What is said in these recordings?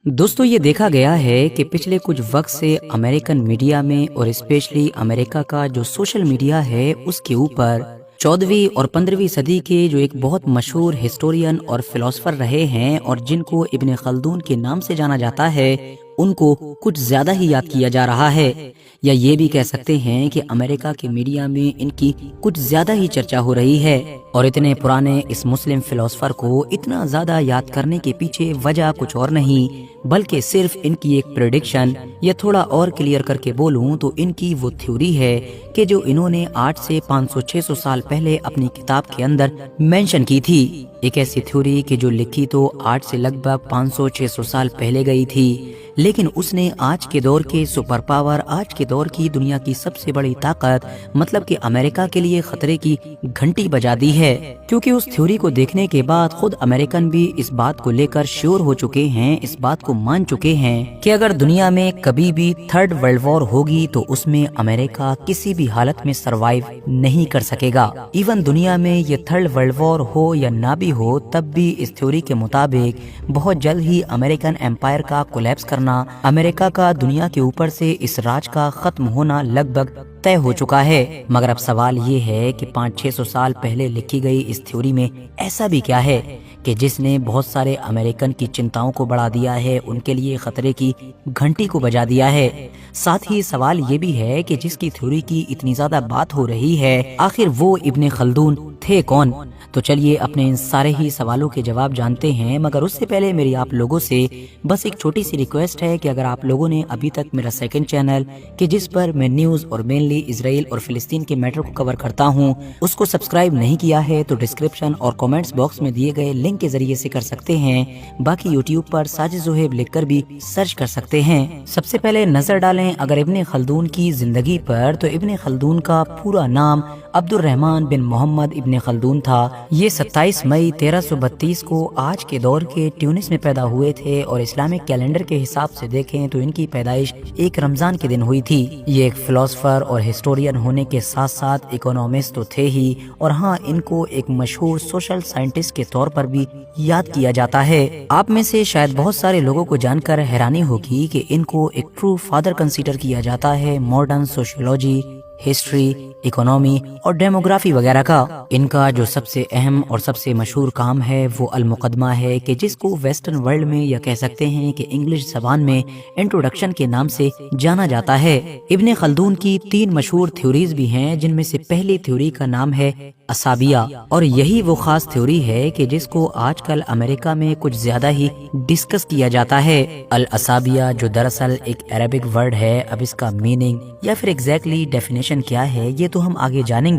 दोस्तों ये देखा गया है कि पिछले कुछ वक्त से अमेरिकन मीडिया में और स्पेशली अमेरिका का जो सोशल मीडिया है उसके ऊपर 14वीं और 15वीं सदी के जो एक बहुत मशहूर हिस्टोरियन और फिलोसफर रहे हैं और जिनको इब्न खल्दून के नाम से जाना जाता है उनको कुछ ज्यादा ही याद किया जा रहा है, या ये भी कह सकते हैं कि अमेरिका के मीडिया में इनकी कुछ ज्यादा ही चर्चा हो रही है। और इतने पुराने इस मुस्लिम फिलोसफर को इतना ज्यादा याद करने के पीछे वजह कुछ और नहीं बल्कि सिर्फ इनकी एक प्रेडिक्शन, या थोड़ा और क्लियर करके बोलूं तो इनकी वो थ्योरी है कि जो इन्होंने 8 से 500-600 साल पहले अपनी किताब के अंदर मेंशन की थी। एक ऐसी थ्योरी कि जो लिखी तो 8 से लगभग 500-600 साल पहले गई थी, लेकिन उसने आज के दौर के सुपर पावर, आज के दौर की दुनिया की सबसे बड़ी ताकत मतलब कि अमेरिका के लिए खतरे की घंटी बजा दी है। क्योंकि उस थ्योरी को देखने के बाद खुद अमेरिकन भी इस बात को लेकर श्योर हो चुके हैं, इस बात को मान चुके हैं कि अगर दुनिया में कभी भी थर्ड वर्ल्ड वॉर होगी तो उसमें अमेरिका किसी भी हालत में सरवाइव नहीं कर सकेगा। इवन दुनिया में ये थर्ड वर्ल्ड वॉर हो या ना भी हो, तब भी इस थ्योरी के मुताबिक बहुत जल्द ही अमेरिकन एम्पायर का कोलैप्स करना, अमेरिका का दुनिया के ऊपर से इस राज का खत्म होना लगभग तय हो चुका है। मगर अब सवाल ये है कि 500-600 साल पहले लिखी गई इस थ्योरी में ऐसा भी क्या है कि जिसने बहुत सारे अमेरिकन की चिंताओं को बढ़ा दिया है, उनके लिए खतरे की घंटी को बजा दिया है। साथ ही सवाल ये भी है कि जिसकी थ्योरी की इतनी ज्यादा बात हो रही है, आखिर वो इब्न खल्दून थे कौन? तो चलिए अपने इन सारे ही सवालों के जवाब जानते हैं। मगर उससे पहले मेरी आप लोगों से बस एक छोटी सी रिक्वेस्ट है कि अगर आप लोगों ने अभी तक मेरा सेकंड चैनल कि जिस पर मैं न्यूज़ और मेनली इजराइल और फिलिस्तीन के मैटर को कवर करता हूं, उसको सब्सक्राइब नहीं किया है तो डिस्क्रिप्शन और कमेंट्स बॉक्स में दिए गए लिंक के जरिए से कर सकते हैं। बाकी यूट्यूब पर साजिद ज़ोहेब लिखकर भी सर्च कर सकते हैं। सबसे पहले नजर डालें अगर इब्न खल्दून की जिंदगी पर, तो इब्न खल्दून का पूरा नाम अब्दुर्रहमान बिन मोहम्मद इब्न खल्दून था। ये 27 मई 1332 को आज के दौर के ट्यूनिस में पैदा हुए थे और इस्लामिक कैलेंडर के हिसाब से देखें तो इनकी पैदाइश एक रमजान के दिन हुई थी। ये एक फिलोसफर और हिस्टोरियन होने के साथ साथ इकोनॉमिस्ट तो थे ही, और हाँ, इनको एक मशहूर सोशल साइंटिस्ट के तौर पर भी याद किया जाता है। आप में से शायद बहुत सारे लोगों को जानकर हैरानी होगी कि इनको एक ट्रू फादर कंसीडर किया जाता है मॉडर्न सोशियोलॉजी, हिस्ट्री, इकोनॉमी और डेमोग्राफी वगैरह का। इनका जो सबसे अहम और सबसे मशहूर काम है वो अल मुकदमा है, कि जिसको वेस्टर्न वर्ल्ड में या कह सकते हैं कि इंग्लिश जबान में इंट्रोडक्शन के नाम से जाना जाता है। इब्न खल्दून की 3 मशहूर थ्योरीज भी हैं, जिनमें से पहली थ्योरी का नाम है असाबिया, और यही वो खास थ्योरी है कि जिसको आजकल अमेरिका में कुछ ज्यादा ही डिस्कस किया जाता है। अल असाबिया जो दरअसल एक अरेबिक वर्ड है, अब इसका मीनिंग या फिर एग्जैक्टली डेफिनेशन क्या है ये तो हम आगे जानेंगे,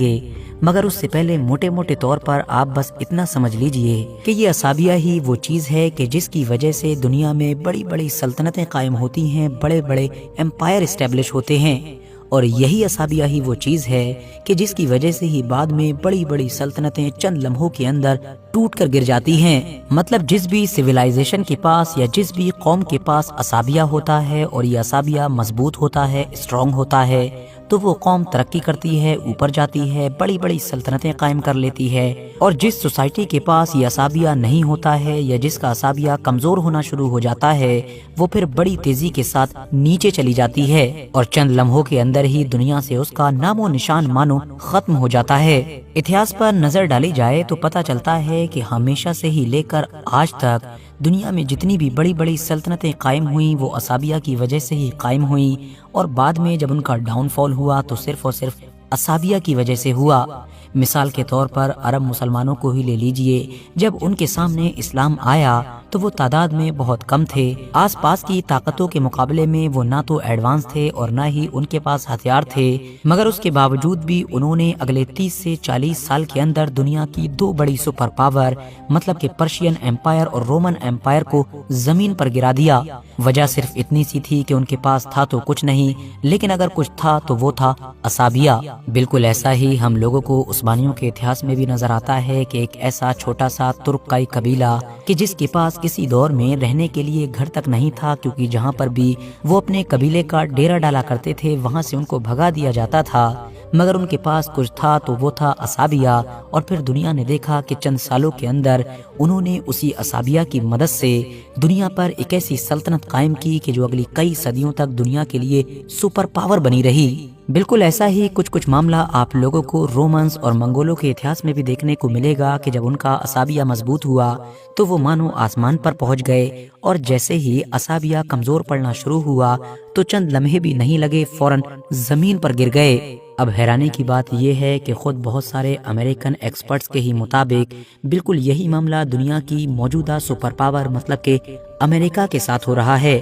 मगर उससे पहले मोटे मोटे तौर पर आप बस इतना समझ लीजिए कि ये असाबिया ही वो चीज है कि जिसकी वजह से दुनिया में बड़ी बड़ी सल्तनतें कायम होती हैं, बड़े बड़े एम्पायर एस्टेब्लिश होते हैं, और यही असाबिया ही वो चीज है कि जिसकी वजह से ही बाद में बड़ी बड़ी सल्तनतें चंद लम्हों के अंदर टूट कर गिर जाती हैं। मतलब जिस भी सिविलाइजेशन के पास या जिस भी कौम के पास असाबिया होता है और ये असाबिया मजबूत होता है, स्ट्रॉन्ग होता है, तो वो कौम तरक्की करती है, ऊपर जाती है, बड़ी बड़ी सल्तनतें कायम कर लेती है। और जिस सोसाइटी के पास ये असाबिया नहीं होता है या जिसका असाबिया कमजोर होना शुरू हो जाता है, वो फिर बड़ी तेजी के साथ नीचे चली जाती है और चंद लम्हों के अंदर ही दुनिया से उसका नामो निशान मानो खत्म हो जाता है। इतिहास पर नजर डाली जाए तो पता चलता है कि हमेशा से ही लेकर आज तक दुनिया में जितनी भी बड़ी बड़ी सल्तनतें कायम हुई वो असाबिया की वजह से ही कायम हुई, और बाद में जब उनका डाउनफॉल हुआ तो सिर्फ और सिर्फ असाबिया की वजह से हुआ। मिसाल के तौर पर अरब मुसलमानों को ही ले लीजिए, जब उनके सामने इस्लाम आया तो वो तादाद में बहुत कम थे। आसपास की ताकतों के मुकाबले में वो ना तो एडवांस थे और ना ही उनके पास हथियार थे, मगर उसके बावजूद भी उन्होंने अगले 30 से 40 साल के अंदर दुनिया की 2 बड़ी सुपर पावर मतलब कि पर्शियन एम्पायर और रोमन एम्पायर को जमीन पर गिरा दिया। वजह सिर्फ इतनी सी थी कि उनके पास था तो कुछ नहीं, लेकिन अगर कुछ था तो वो था असाबिया। बिल्कुल ऐसा ही हम लोगों को उस्मानियों के इतिहास में भी नजर आता है कि एक ऐसा छोटा सा तुर्काई कबीला कि जिसके पास किसी दौर में रहने के लिए घर तक नहीं था, क्योंकि जहाँ पर भी वो अपने कबीले का डेरा डाला करते थे वहाँ से उनको भगा दिया जाता था। मगर उनके पास कुछ था तो वो था असाबिया। और फिर दुनिया ने देखा कि चंद सालों के अंदर उन्होंने उसी असाबिया की मदद से दुनिया पर एक ऐसी सल्तनत कायम की कि जो अगली कई सदियों तक दुनिया के लिए सुपर पावर बनी रही। बिल्कुल ऐसा ही कुछ मामला आप लोगों को रोमन्स और मंगोलों के इतिहास में भी देखने को मिलेगा कि जब उनका असाबिया मजबूत हुआ तो वो मानो आसमान पर पहुंच गए, और जैसे ही असाबिया कमजोर पड़ना शुरू हुआ तो चंद लम्हे भी नहीं लगे, फौरन जमीन पर गिर गए। अब हैरानी की बात यह है कि खुद बहुत सारे अमेरिकन एक्सपर्ट्स के ही मुताबिक बिल्कुल यही मामला दुनिया की मौजूदा सुपर पावर मतलब के अमेरिका के साथ हो रहा है।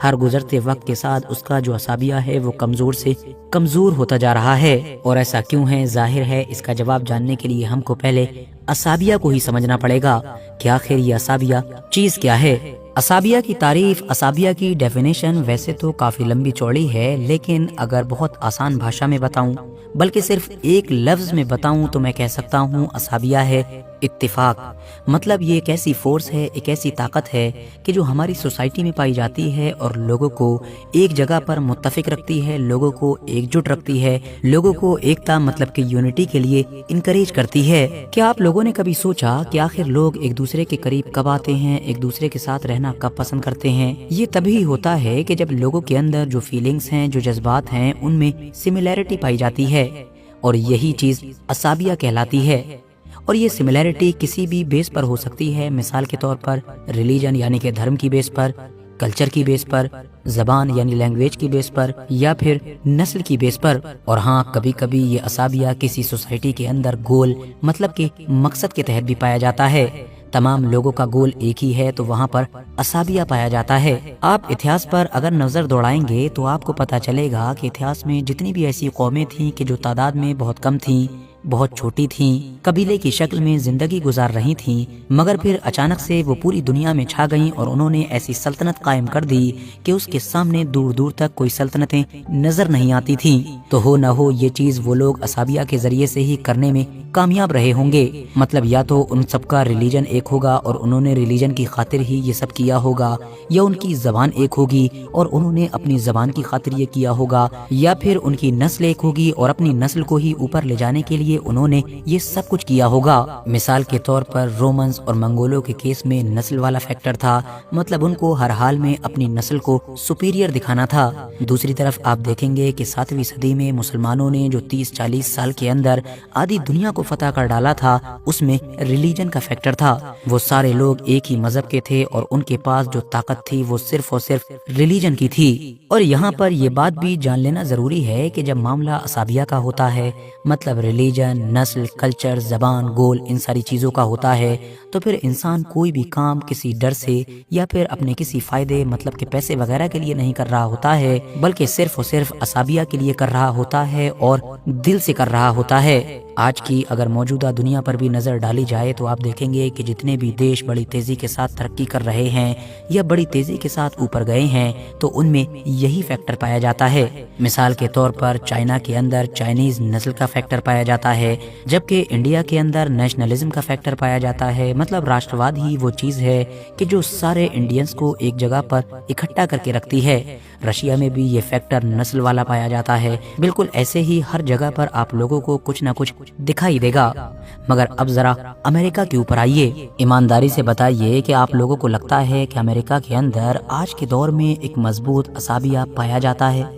हर गुजरते वक्त के साथ उसका जो असाबिया है वो कमजोर से कमजोर होता जा रहा है। और ऐसा क्यों है, जाहिर है इसका जवाब जानने के लिए हमको पहले असाबिया को ही समझना पड़ेगा कि आखिर ये असाबिया चीज क्या है। असाबिया की तारीफ, असाबिया की डेफिनेशन वैसे तो काफी लंबी चौड़ी है, लेकिन अगर बहुत आसान भाषा में बताऊं, बल्कि सिर्फ एक लफ्ज में बताऊं तो मैं कह सकता हूं असाबिया है इत्तिफाक। मतलब ये एक ऐसी फोर्स है, एक ऐसी ताकत है कि जो हमारी सोसाइटी में पाई जाती है और लोगों को एक जगह पर मुत्तफिक रखती है, लोगों को एकजुट रखती है, लोगों को एकता मतलब कि यूनिटी के लिए इनकरेज करती है। क्या आप लोगों ने कभी सोचा कि आखिर लोग एक दूसरे के करीब कब आते हैं, एक दूसरे के साथ रहना कब पसंद करते हैं? ये तभी होता है कि जब लोगों के अंदर जो फीलिंग्स हैं, जो जज्बात हैं, उनमें सिमिलैरिटी पाई जाती है, और यही चीज असाबिया कहलाती है। और ये सिमिलैरिटी किसी भी बेस पर हो सकती है, मिसाल के तौर पर रिलीजन यानी कि धर्म की बेस पर, कल्चर की बेस पर, जबान यानी लैंग्वेज की बेस पर, या फिर नस्ल की बेस पर। और हाँ, कभी कभी ये असाबिया किसी सोसाइटी के अंदर गोल मतलब के मकसद के तहत भी पाया जाता है। तमाम लोगों का गोल एक ही है तो वहाँ पर असाबिया पाया जाता है। आप इतिहास पर अगर नजर दौड़ाएंगे तो आपको पता चलेगा कि इतिहास में जितनी भी ऐसी कौमें थीं कि जो तादाद में बहुत कम थीं, बहुत छोटी थीं, कबीले की शक्ल में जिंदगी गुजार रही थीं, मगर फिर अचानक से वो पूरी दुनिया में छा गईं और उन्होंने ऐसी सल्तनत कायम कर दी कि उसके सामने दूर दूर तक कोई सल्तनतें नजर नहीं आती थीं। तो हो न हो ये चीज वो लोग असाबिया के जरिए से ही करने में कामयाब रहे होंगे। मतलब या तो उन सबका रिलीजन एक होगा और उन्होंने रिलीजन की खातिर ही ये सब किया होगा, या उनकी जबान एक होगी और उन्होंने अपनी जबान की खातिर ये किया होगा, या फिर उनकी नस्ल एक होगी और अपनी नस्ल को ही ऊपर ले जाने के लिए उन्होंने ये सब कुछ किया होगा। मिसाल के तौर पर रोमन्स और मंगोलों के केस में नस्ल वाला फैक्टर था, मतलब उनको हर हाल में अपनी नस्ल को सुपीरियर दिखाना था। दूसरी तरफ आप देखेंगे कि 7वीं सदी में मुसलमानों ने जो 30-40 साल के अंदर आधी दुनिया को फतह कर डाला था, उसमें रिलीजन का फैक्टर था। वो सारे लोग एक ही मजहब के थे और उनके पास जो ताकत थी वो सिर्फ और सिर्फ रिलीजन की थी। और यहाँ पर ये बात भी जान लेना जरूरी है कि जब मामला असाबिया का होता है, मतलब रिलीजन, नस्ल, कल्चर, जबान, गोल, इन सारी चीजों का होता है, तो फिर इंसान कोई भी काम किसी डर से या फिर अपने किसी फायदे मतलब के पैसे वगैरह के लिए नहीं कर रहा होता है, बल्कि सिर्फ और सिर्फ असाबिया के लिए कर रहा होता है और दिल से कर रहा होता है। आज की अगर मौजूदा दुनिया पर भी नजर डाली जाए तो आप देखेंगे कि जितने भी देश बड़ी तेजी के साथ तरक्की कर रहे हैं या बड़ी तेजी के साथ ऊपर गए हैं, तो उनमें यही फैक्टर पाया जाता है। मिसाल के तौर पर चाइना के अंदर चाइनीज नस्ल का फैक्टर पाया जाता है, जबकि इंडिया के अंदर नेशनलिज्म का फैक्टर पाया जाता है। मतलब राष्ट्रवाद ही वो चीज है कि जो सारे इंडियंस को एक जगह पर इकट्ठा करके रखती है। रशिया में भी ये फैक्टर नस्ल वाला पाया जाता है। बिल्कुल ऐसे ही हर जगह पर आप लोगों को कुछ ना कुछ दिखाई देगा। मगर अब जरा अमेरिका के ऊपर आइए। ईमानदारी से बताइए कि आप लोगों को लगता है कि अमेरिका के अंदर आज के दौर में एक मजबूत असाबिया पाया जाता है?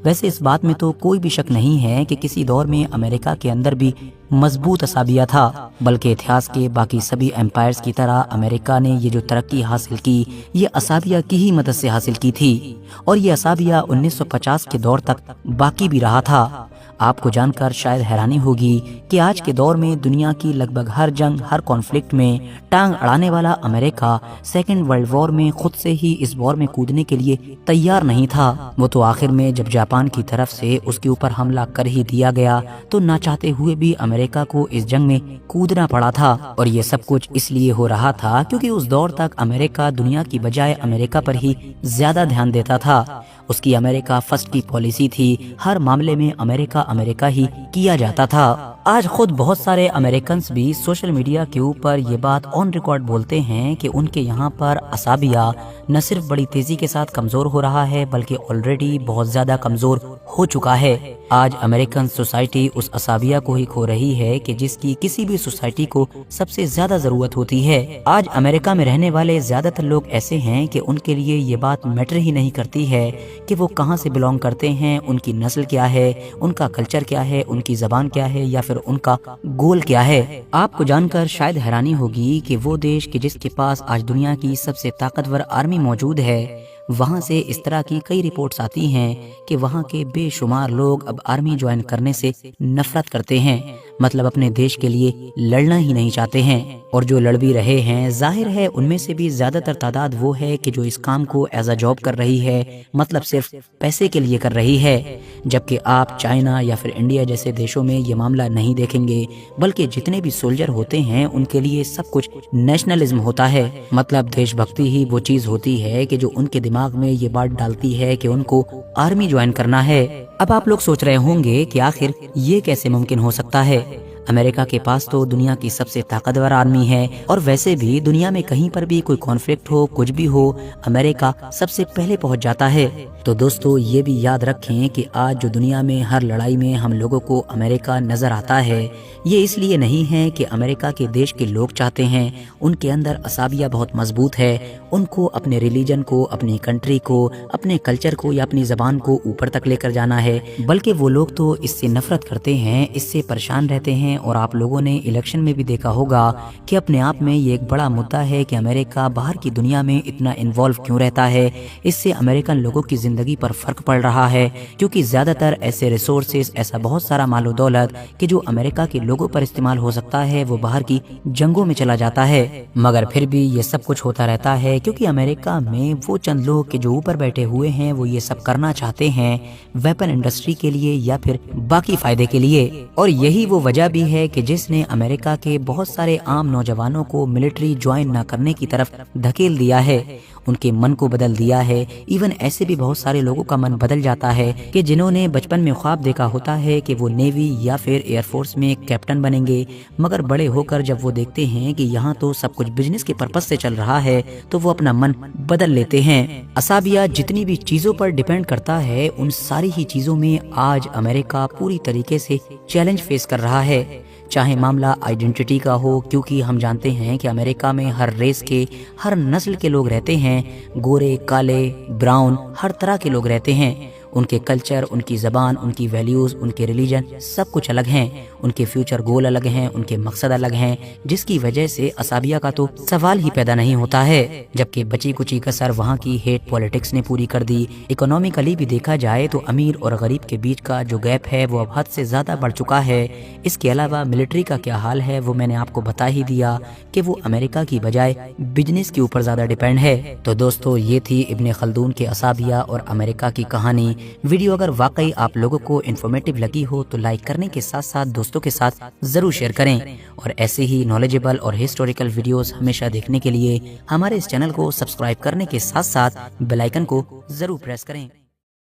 वैसे इस बात में तो कोई भी शक नहीं है कि किसी दौर में अमेरिका के अंदर भी मजबूत असाबिया था, बल्कि इतिहास के बाकी सभी एम्पायर्स की तरह अमेरिका ने ये जो तरक्की हासिल की, ये असाबिया की ही मदद से हासिल की थी। और ये असाबिया 1950 के दौर तक बाकी भी रहा था। आपको जानकर शायद हैरानी होगी कि आज के दौर में दुनिया की लगभग हर जंग, हर कॉन्फ्लिक्ट में टांग अड़ाने वाला अमेरिका सेकेंड वर्ल्ड वॉर में खुद से ही इस वॉर में कूदने के लिए तैयार नहीं था। वो तो आखिर में जब जापान की तरफ से उसके ऊपर हमला कर ही दिया गया, तो ना चाहते हुए भी अमेरिका امریکہ کو اس جنگ میں کودنا پڑا تھا، اور یہ سب کچھ اس لیے ہو رہا تھا کیونکہ اس دور تک امریکہ دنیا کی بجائے امریکہ پر ہی زیادہ دھیان دیتا تھا۔ اس کی امریکہ فرسٹ کی پالیسی تھی، ہر معاملے میں امریکہ ہی کیا جاتا تھا۔ آج خود بہت سارے امریکنز بھی سوشل میڈیا کے اوپر یہ بات آن ریکارڈ بولتے ہیں کہ ان کے یہاں پر عصابیہ نہ صرف بڑی تیزی کے ساتھ کمزور ہو رہا ہے بلکہ آلریڈی بہت زیادہ کمزور ہو چکا ہے۔ آج امریکن سوسائٹی اس عصابیہ کو ہی کھو رہی ہے کہ جس کی کسی بھی سوسائٹی کو سب سے زیادہ ضرورت ہوتی ہے۔ آج امریکہ میں رہنے والے زیادہ تر لوگ ایسے ہیں کہ ان کے لیے یہ بات میٹر ہی نہیں کرتی ہے کہ وہ کہاں سے بلونگ کرتے ہیں، ان کی نسل کیا ہے، ان کا کلچر کیا ہے، ان کی زبان کیا ہے یا پھر ان کا گول کیا ہے۔ آپ کو جان کر شاید حیرانی ہوگی کہ وہ دیش کہ جس کے پاس آج دنیا کی سب سے طاقتور آرمی موجود ہے، وہاں سے اس طرح کی کئی رپورٹس آتی ہیں کہ وہاں کے بے شمار لوگ اب آرمی جوائن کرنے سے نفرت کرتے ہیں، مطلب اپنے دیش کے لیے لڑنا ہی نہیں چاہتے ہیں، اور جو لڑ بھی رہے ہیں ظاہر ہے ان میں سے بھی زیادہ تر تعداد وہ ہے کہ جو اس کام کو ایز اے جاب کر رہی ہے، مطلب صرف پیسے کے لیے کر رہی ہے۔ جبکہ آپ چائنا یا پھر انڈیا جیسے دیشوں میں یہ معاملہ نہیں دیکھیں گے، بلکہ جتنے بھی سولجر ہوتے ہیں ان کے لیے سب کچھ نیشنلزم ہوتا ہے، مطلب دیش بھکتی ہی وہ چیز ہوتی ہے کہ جو ان کے دماغ میں یہ بات ڈالتی ہے کہ ان کو آرمی جوائن کرنا ہے۔ اب آپ لوگ سوچ رہے ہوں گے کہ آخر یہ کیسے ممکن ہو سکتا ہے؟ امریکہ کے پاس تو دنیا کی سب سے طاقتور آرمی ہے، اور ویسے بھی دنیا میں کہیں پر بھی کوئی کانفلکٹ ہو، کچھ بھی ہو، امریکہ سب سے پہلے پہنچ جاتا ہے۔ تو دوستو یہ بھی یاد رکھیں کہ آج جو دنیا میں ہر لڑائی میں ہم لوگوں کو امریکہ نظر آتا ہے، یہ اس لیے نہیں ہے کہ امریکہ کے دیش کے لوگ چاہتے ہیں، ان کے اندر عصابیہ بہت مضبوط ہے، ان کو اپنے ریلیجن کو، اپنی کنٹری کو، اپنے کلچر کو یا اپنی زبان کو اوپر تک لے کر جانا ہے، بلکہ وہ لوگ تو اس سے نفرت کرتے ہیں، اس سے پریشان رہتے ہیں۔ اور آپ لوگوں نے الیکشن میں بھی دیکھا ہوگا کہ اپنے آپ میں یہ ایک بڑا مدعا ہے کہ امریکہ باہر کی دنیا میں اتنا انوالو کیوں رہتا ہے۔ اس سے امریکن لوگوں کی زندگی پر فرق پڑ رہا ہے، کیونکہ زیادہ تر ایسے ریسورسز، ایسا بہت سارا مال و دولت کہ جو امریکہ کے لوگوں پر استعمال ہو سکتا ہے، وہ باہر کی جنگوں میں چلا جاتا ہے۔ مگر پھر بھی یہ سب کچھ ہوتا رہتا ہے کیونکہ امریکہ میں وہ چند لوگ کہ جو اوپر بیٹھے ہوئے ہیں وہ یہ سب کرنا چاہتے ہیں، ویپن انڈسٹری کے لیے یا پھر باقی فائدے کے لیے۔ اور یہی وہ وجہ بھی ہے کہ جس نے امریکہ کے بہت سارے عام نوجوانوں کو ملٹری جوائن نہ کرنے کی طرف دھکیل دیا ہے، ان کے من کو بدل دیا ہے۔ ایون ایسے بھی بہت سارے لوگوں کا من بدل جاتا ہے کہ جنہوں نے بچپن میں خواب دیکھا ہوتا ہے کہ وہ نیوی یا پھر ایئر فورس میں کیپٹن بنیں گے، مگر بڑے ہو کر جب وہ دیکھتے ہیں کہ یہاں تو سب کچھ بزنس کے پرپس سے چل رہا ہے تو وہ اپنا من بدل لیتے ہیں۔ عصابیہ جتنی بھی چیزوں پر ڈیپینڈ کرتا ہے، ان ساری ہی چیزوں میں آج امریکہ پوری طریقے سے چیلنج فیس کر رہا ہے، چاہے معاملہ آئیڈینٹی کا ہو، کیونکہ ہم جانتے ہیں کہ امریکہ میں ہر ریس کے، ہر نسل کے لوگ رہتے ہیں، گورے، کالے، براؤن، ہر طرح کے لوگ رہتے ہیں۔ ان کے کلچر، ان کی زبان، ان کی ویلیوز، ان کے ریلیجن سب کچھ الگ ہیں، ان کے فیوچر گول الگ ہیں، ان کے مقصد الگ ہیں، جس کی وجہ سے عصابیہ کا تو سوال ہی پیدا نہیں ہوتا ہے۔ جبکہ بچی کچی کسر وہاں کی ہیٹ پولیٹکس نے پوری کر دی۔ اکنومیکلی بھی دیکھا جائے تو امیر اور غریب کے بیچ کا جو گیپ ہے وہ اب حد سے زیادہ بڑھ چکا ہے۔ اس کے علاوہ ملٹری کا کیا حال ہے وہ میں نے آپ کو بتا ہی دیا کہ وہ امریکہ کی بجائے بزنس کے اوپر زیادہ ڈیپینڈ ہے۔ تو دوستو یہ تھی ابن خلدون کے عصابیہ اور امریکہ کی کہانی۔ ویڈیو اگر واقعی آپ لوگوں کو انفارمیٹیو لگی ہو تو لائک کرنے کے ساتھ ساتھ دوستوں کے ساتھ ضرور شیئر کریں، اور ایسے ہی نالجیبل اور ہسٹوریکل ویڈیوز ہمیشہ دیکھنے کے لیے ہمارے اس چینل کو سبسکرائب کرنے کے ساتھ ساتھ بیل آئیکن کو ضرور پریس کریں۔